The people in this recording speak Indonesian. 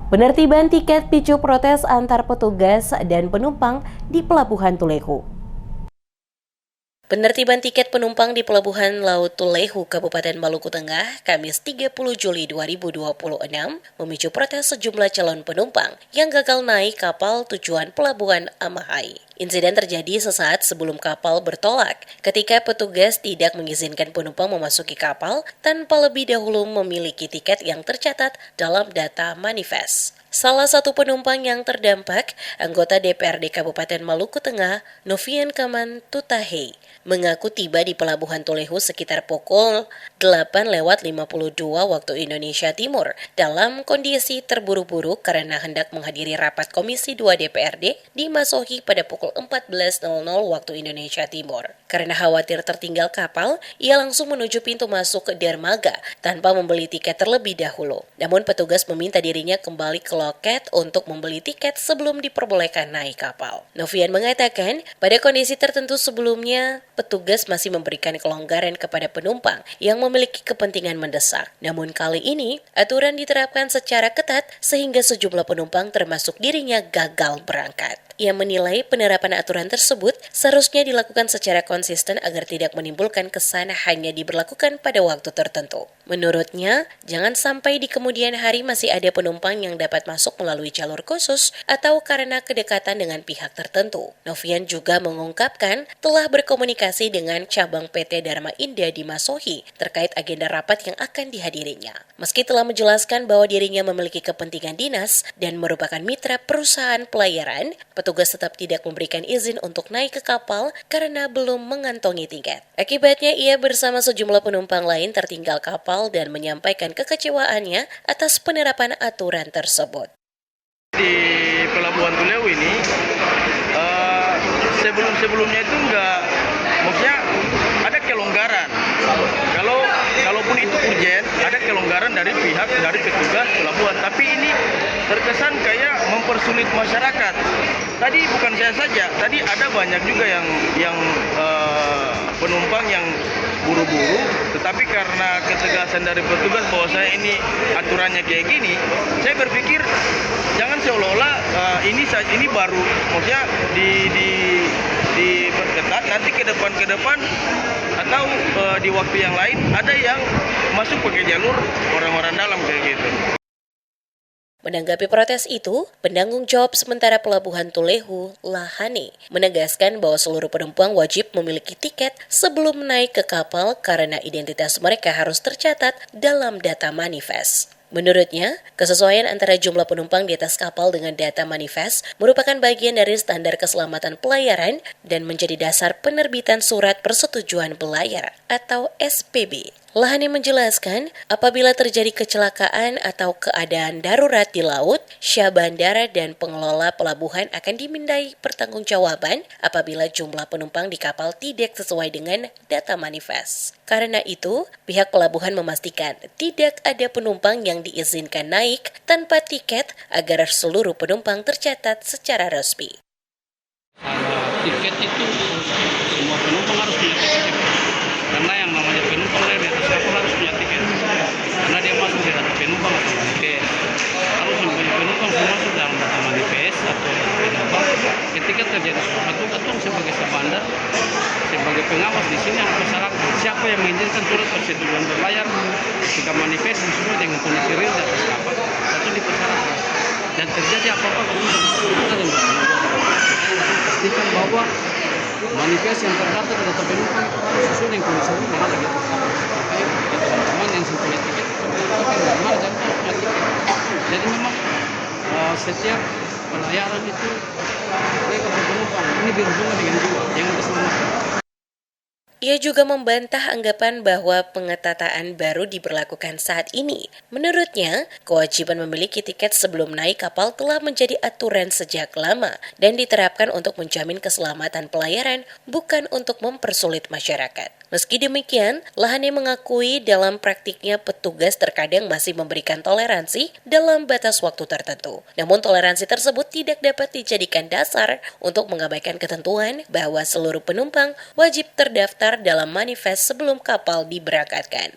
Penertiban tiket picu protes antar petugas dan penumpang di Pelabuhan Tulehu. Penertiban tiket penumpang di Pelabuhan Laut Tulehu, Kabupaten Maluku Tengah, Kamis 30 Juli 2026 memicu protes sejumlah calon penumpang yang gagal naik kapal tujuan Pelabuhan Amahai. Insiden terjadi sesaat sebelum kapal bertolak ketika petugas tidak mengizinkan penumpang memasuki kapal tanpa lebih dahulu memiliki tiket yang tercatat dalam data manifest. Salah satu penumpang yang terdampak, anggota DPRD Kabupaten Maluku Tengah, Novian Kaman Tutahe, mengaku tiba di Pelabuhan Tulehu sekitar pukul 8:52 waktu Indonesia Timur dalam kondisi terburu-buru karena hendak menghadiri rapat Komisi 2 DPRD di Masohi pada pukul 14.00 waktu Indonesia Timur. Karena khawatir tertinggal kapal, ia langsung menuju pintu masuk ke dermaga tanpa membeli tiket terlebih dahulu. Namun petugas meminta dirinya kembali ke loket untuk membeli tiket sebelum diperbolehkan naik kapal. Novian mengatakan, pada kondisi tertentu sebelumnya, petugas masih memberikan kelonggaran kepada penumpang yang memiliki kepentingan mendesak. Namun kali ini, aturan diterapkan secara ketat sehingga sejumlah penumpang termasuk dirinya gagal berangkat. Ia menilai penerapan aturan tersebut seharusnya dilakukan secara konsisten agar tidak menimbulkan kesan hanya diberlakukan pada waktu tertentu. Menurutnya, jangan sampai di kemudian hari masih ada penumpang yang dapat masuk melalui jalur khusus atau karena kedekatan dengan pihak tertentu. Novian juga mengungkapkan telah berkomunikasi dengan cabang PT Dharma Indah di Masohi terkait agenda rapat yang akan dihadirinya. Meski telah menjelaskan bahwa dirinya memiliki kepentingan dinas dan merupakan mitra perusahaan pelayaran, petugas tetap tidak memberikan izin untuk naik ke kapal karena belum mengantongi tiket. Akibatnya ia bersama sejumlah penumpang lain tertinggal kapal dan menyampaikan kekecewaannya atas penerapan aturan tersebut. Di Pelabuhan Tulehu ini, sebelumnya itu maksudnya ada kelonggaran. Kalaupun itu urgent, ada kelonggaran dari petugas pelabuhan. Tapi ini terkesan kayak mempersulit masyarakat. Tadi bukan saya saja, tadi ada banyak juga yang penumpang yang buru-buru, tetapi karena ketegasan dari petugas bahwa saya ini aturannya kayak gini, saya berpikir jangan seolah-olah ini baru, maksudnya diperketat, nanti ke depan atau di waktu yang lain ada yang masuk pakai jalur orang-orang dalam kayak gitu. Menanggapi protes itu, penanggung jawab sementara Pelabuhan Tulehu, Lahane, menegaskan bahwa seluruh penumpang wajib memiliki tiket sebelum naik ke kapal karena identitas mereka harus tercatat dalam data manifest. Menurutnya, kesesuaian antara jumlah penumpang di atas kapal dengan data manifest merupakan bagian dari standar keselamatan pelayaran dan menjadi dasar penerbitan surat persetujuan belayar atau SPB. Lahani menjelaskan, apabila terjadi kecelakaan atau keadaan darurat di laut, syah bandara dan pengelola pelabuhan akan dimintai pertanggungjawaban apabila jumlah penumpang di kapal tidak sesuai dengan data manifest. Karena itu, pihak pelabuhan memastikan tidak ada penumpang yang diizinkan naik tanpa tiket agar seluruh penumpang tercatat secara resmi. Tiket itu semua penumpang harus punya tiket. Karena yang namanya penumpang di atas kapal harus punya tiket. Karena dia masuk di data penumpang atau tiket. Kalau semuanya penumpang masuk dalam data manifest atau penumpang, ketika terjadi sesuatu, atau sebagai bandar, sebagai pengawas di sini harus masyarakat siapa yang mengizinkan surat persetujuan berlayar ketika manifest sesuai dengan kondisi real di atas kapal, satu dipersyaratkan. Dan terjadi apa-apa kita dan pastikan bahwa manifest yang terdaftar di data penumpang itu harus sesuai dengan kondisi real yang ada di atas kapal. Makanya teman-teman yang punya tiket pakai normal dan punya tiket. Jadi memang setiap pelayaran itu mereka berpenumpang ini berhubungan dengan jiwa yang keselamatan. Ia juga membantah anggapan bahwa pengetatan baru diberlakukan saat ini. Menurutnya, kewajiban memiliki tiket sebelum naik kapal telah menjadi aturan sejak lama dan diterapkan untuk menjamin keselamatan pelayaran, bukan untuk mempersulit masyarakat. Meski demikian, Lahane mengakui dalam praktiknya petugas terkadang masih memberikan toleransi dalam batas waktu tertentu. Namun toleransi tersebut tidak dapat dijadikan dasar untuk mengabaikan ketentuan bahwa seluruh penumpang wajib terdaftar dalam manifest sebelum kapal diberangkatkan.